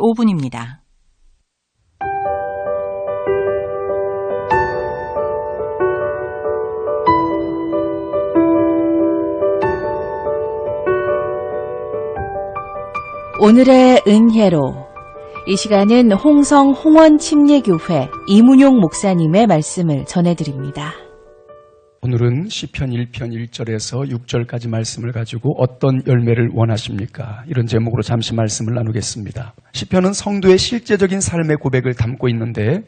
5분입니다. 오늘의 은혜로 이 시간은 홍성 홍원침례교회 이문용 목사님의 말씀을 전해드립니다. 오늘은 시편 1편 1절에서 6절까지 말씀을 가지고 어떤 열매를 원하십니까? 이런 제목으로 잠시 말씀을 나누겠습니다. 시편은 성도의 실제적인 삶의 고백을 담고 있는데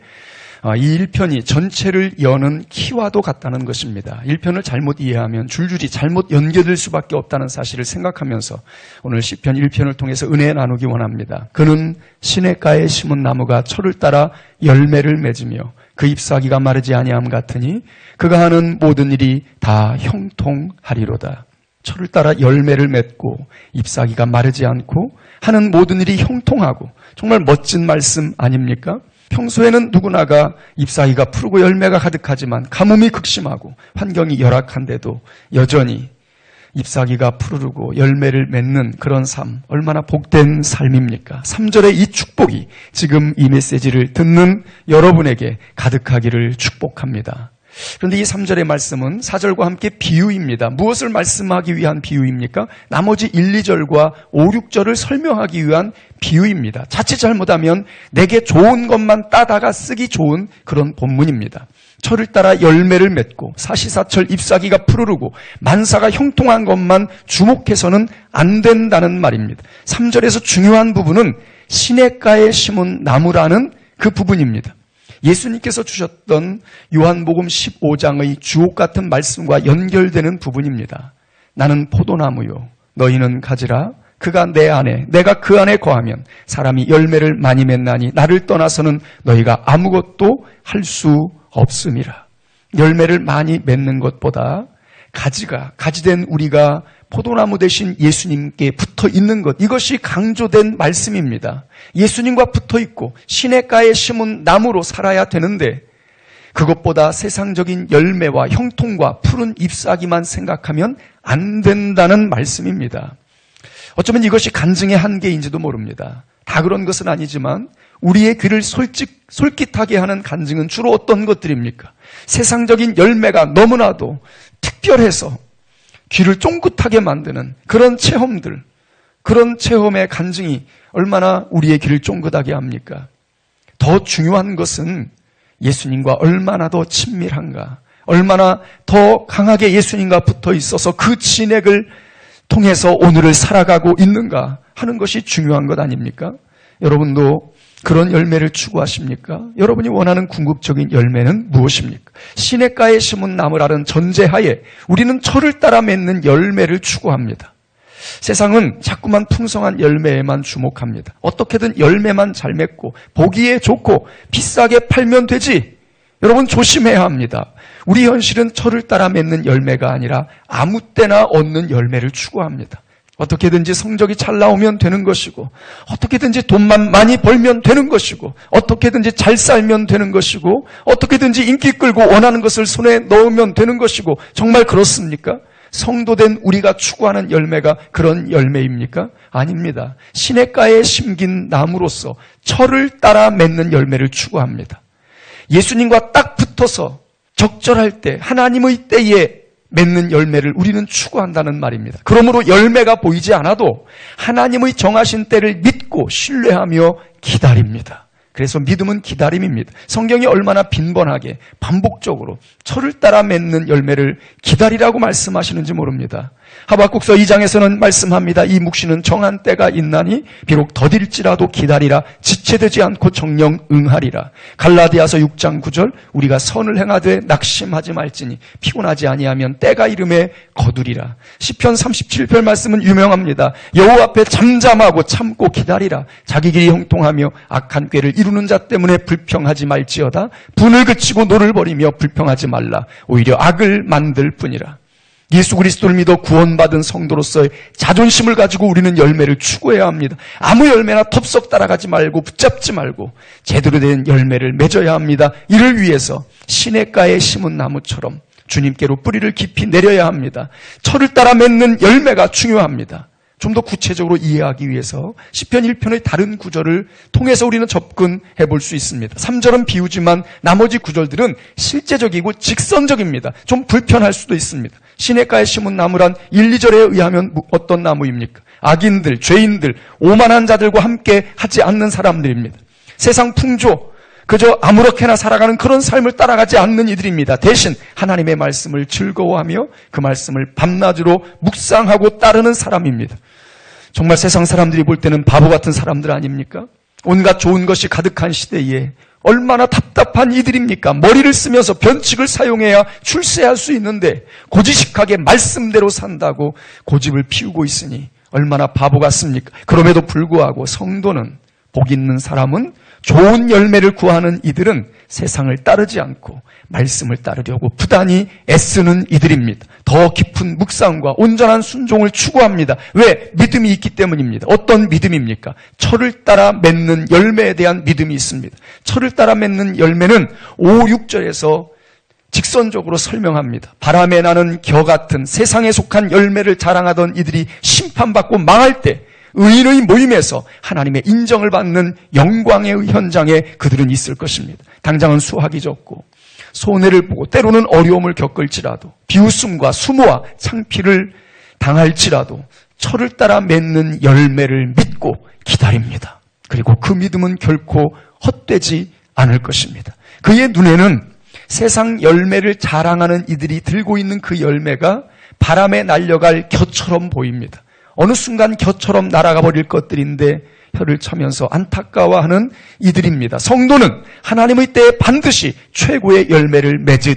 이 1편이 전체를 여는 키와도 같다는 것입니다. 1편을 잘못 이해하면 줄줄이 잘못 연결될 수밖에 없다는 사실을 생각하면서 오늘 시편 1편을 통해서 은혜 나누기 원합니다. 그는 시냇가에 심은 나무가 철을 따라 열매를 맺으며 그 잎사귀가 마르지 아니함 같으니 그가 하는 모든 일이 다 형통하리로다. 철을 따라 열매를 맺고 잎사귀가 마르지 않고 하는 모든 일이 형통하고, 정말 멋진 말씀 아닙니까? 평소에는 누구나가 잎사귀가 푸르고 열매가 가득하지만 가뭄이 극심하고 환경이 열악한데도 여전히 잎사귀가 푸르르고 열매를 맺는 그런 삶, 얼마나 복된 삶입니까? 3절의 이 축복이 지금 이 메시지를 듣는 여러분에게 가득하기를 축복합니다. 그런데 이 3절의 말씀은 4절과 함께 비유입니다. 무엇을 말씀하기 위한 비유입니까? 나머지 1, 2절과 5, 6절을 설명하기 위한 비유입니다. 자칫 잘못하면 내게 좋은 것만 따다가 쓰기 좋은 그런 본문입니다. 철을 따라 열매를 맺고 사시사철 잎사귀가 푸르르고 만사가 형통한 것만 주목해서는 안 된다는 말입니다. 3절에서 중요한 부분은 시냇가에 심은 나무라는 그 부분입니다. 예수님께서 주셨던 요한복음 15장의 주옥 같은 말씀과 연결되는 부분입니다. 나는 포도나무요 너희는 가지라. 그가 내 안에 내가 그 안에 거하면 사람이 열매를 많이 맺나니 나를 떠나서는 너희가 아무것도 할 수 없음이라. 열매를 많이 맺는 것보다 가지된 우리가 포도나무 대신 예수님께 붙어 있는 것, 이것이 강조된 말씀입니다. 예수님과 붙어 있고 시냇가에 심은 나무로 살아야 되는데 그것보다 세상적인 열매와 형통과 푸른 잎사귀만 생각하면 안 된다는 말씀입니다. 어쩌면 이것이 간증의 한계인지도 모릅니다. 다 그런 것은 아니지만 우리의 귀를 솔깃하게 하는 간증은 주로 어떤 것들입니까? 세상적인 열매가 너무나도 특별해서 귀를 쫑긋하게 만드는 그런 체험들, 그런 체험의 간증이 얼마나 우리의 귀를 쫑긋하게 합니까? 더 중요한 것은 예수님과 얼마나 더 친밀한가, 얼마나 더 강하게 예수님과 붙어 있어서 그 진액을 통해서 오늘을 살아가고 있는가 하는 것이 중요한 것 아닙니까? 여러분도 그런 열매를 추구하십니까? 여러분이 원하는 궁극적인 열매는 무엇입니까? 시냇가에 심은 나무라는 전제하에 우리는 철을 따라 맺는 열매를 추구합니다. 세상은 자꾸만 풍성한 열매에만 주목합니다. 어떻게든 열매만 잘 맺고 보기에 좋고 비싸게 팔면 되지. 여러분 조심해야 합니다. 우리 현실은 철을 따라 맺는 열매가 아니라 아무 때나 얻는 열매를 추구합니다. 어떻게든지 성적이 잘 나오면 되는 것이고, 어떻게든지 돈만 많이 벌면 되는 것이고, 어떻게든지 잘 살면 되는 것이고, 어떻게든지 인기 끌고 원하는 것을 손에 넣으면 되는 것이고, 정말 그렇습니까? 성도된 우리가 추구하는 열매가 그런 열매입니까? 아닙니다. 시냇가에 심긴 나무로서 철을 따라 맺는 열매를 추구합니다. 예수님과 딱 붙어서 적절할 때, 하나님의 때에 맺는 열매를 우리는 추구한다는 말입니다. 그러므로 열매가 보이지 않아도 하나님의 정하신 때를 믿고 신뢰하며 기다립니다. 그래서 믿음은 기다림입니다. 성경이 얼마나 빈번하게 반복적으로 철을 따라 맺는 열매를 기다리라고 말씀하시는지 모릅니다. 하박국서 2장에서는 말씀합니다. 이 묵시는 정한 때가 있나니 비록 더딜지라도 기다리라. 지체되지 않고 정령 응하리라. 갈라디아서 6장 9절 우리가 선을 행하되 낙심하지 말지니 피곤하지 아니하면 때가 이름에 거두리라. 시편 37편 말씀은 유명합니다. 여호와 앞에 잠잠하고 참고 기다리라. 자기 길이 형통하며 악한 꾀를 이루는 자 때문에 불평하지 말지어다. 분을 그치고 노를 버리며 불평하지 말라. 오히려 악을 만들 뿐이라. 예수 그리스도를 믿어 구원받은 성도로서의 자존심을 가지고 우리는 열매를 추구해야 합니다. 아무 열매나 덥석 따라가지 말고 붙잡지 말고 제대로 된 열매를 맺어야 합니다. 이를 위해서 시냇가에 심은 나무처럼 주님께로 뿌리를 깊이 내려야 합니다. 철을 따라 맺는 열매가 중요합니다. 좀 더 구체적으로 이해하기 위해서 시편 1편의 다른 구절을 통해서 우리는 접근해 볼 수 있습니다. 3절은 비유지만 나머지 구절들은 실제적이고 직선적입니다. 좀 불편할 수도 있습니다. 시냇가에 심은 나무란 1, 2절에 의하면 어떤 나무입니까? 악인들, 죄인들, 오만한 자들과 함께 하지 않는 사람들입니다. 세상 풍조, 그저 아무렇게나 살아가는 그런 삶을 따라가지 않는 이들입니다. 대신 하나님의 말씀을 즐거워하며 그 말씀을 밤낮으로 묵상하고 따르는 사람입니다. 정말 세상 사람들이 볼 때는 바보 같은 사람들 아닙니까? 온갖 좋은 것이 가득한 시대에 얼마나 답답한 이들입니까? 머리를 쓰면서 변칙을 사용해야 출세할 수 있는데 고지식하게 말씀대로 산다고 고집을 피우고 있으니 얼마나 바보 같습니까? 그럼에도 불구하고 성도는, 복 있는 사람은, 좋은 열매를 구하는 이들은 세상을 따르지 않고 말씀을 따르려고 부단히 애쓰는 이들입니다. 더 깊은 묵상과 온전한 순종을 추구합니다. 왜? 믿음이 있기 때문입니다. 어떤 믿음입니까? 철을 따라 맺는 열매에 대한 믿음이 있습니다. 철을 따라 맺는 열매는 5, 6절에서 직선적으로 설명합니다. 바람에 나는 겨 같은 세상에 속한 열매를 자랑하던 이들이 심판받고 망할 때 의인의 모임에서 하나님의 인정을 받는 영광의 현장에 그들은 있을 것입니다. 당장은 수확이 적고 손해를 보고 때로는 어려움을 겪을지라도 비웃음과 수모와 창피를 당할지라도 철을 따라 맺는 열매를 믿고 기다립니다. 그리고 그 믿음은 결코 헛되지 않을 것입니다. 그의 눈에는 세상 열매를 자랑하는 이들이 들고 있는 그 열매가 바람에 날려갈 겨처럼 보입니다. 어느 순간 겨처럼 날아가 버릴 것들인데 혀를 차면서 안타까워하는 이들입니다. 성도는 하나님의 때에 반드시 최고의 열매를 맺을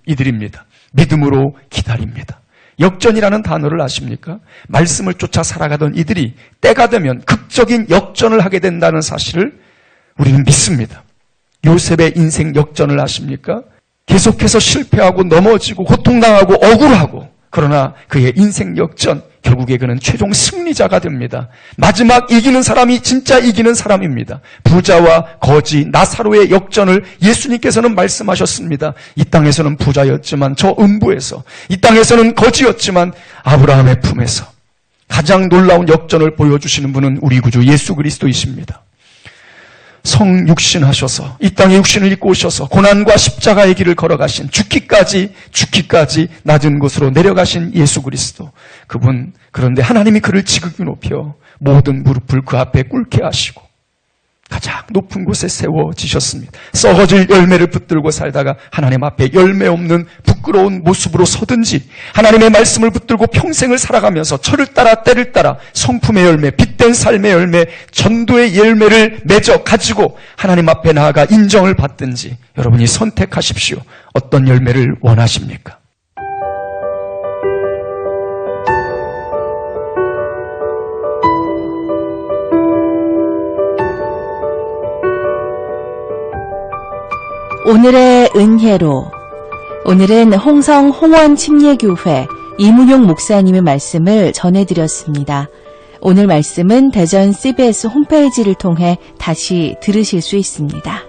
이들입니다. 믿음으로 기다립니다. 역전이라는 단어를 아십니까? 말씀을 쫓아 살아가던 이들이 때가 되면 극적인 역전을 하게 된다는 사실을 우리는 믿습니다. 요셉의 인생 역전을 아십니까? 계속해서 실패하고 넘어지고 고통당하고 억울하고, 그러나 그의 인생 역전, 결국에 그는 최종 승리자가 됩니다. 마지막 이기는 사람이 진짜 이기는 사람입니다. 부자와 거지, 나사로의 역전을 예수님께서는 말씀하셨습니다. 이 땅에서는 부자였지만 저 음부에서, 이 땅에서는 거지였지만 아브라함의 품에서 가장 놀라운 역전을 보여주시는 분은 우리 구주 예수 그리스도이십니다. 성육신하셔서 이 땅에 육신을 입고 오셔서 고난과 십자가의 길을 걸어가신, 죽기까지 낮은 곳으로 내려가신 예수 그리스도, 그분, 그런데 하나님이 그를 지극히 높여 모든 무릎을 그 앞에 꿇게 하시고 가장 높은 곳에 세워지셨습니다. 썩어질 열매를 붙들고 살다가 하나님 앞에 열매 없는 부끄러운 모습으로 서든지, 하나님의 말씀을 붙들고 평생을 살아가면서 철을 따라 때를 따라 성품의 열매, 빛된 삶의 열매, 전도의 열매를 맺어 가지고 하나님 앞에 나아가 인정을 받든지, 여러분이 선택하십시오. 어떤 열매를 원하십니까? 오늘의 은혜로, 오늘은 홍성 홍원침례교회 이문용 목사님의 말씀을 전해드렸습니다. 오늘 말씀은 대전 CBS 홈페이지를 통해 다시 들으실 수 있습니다.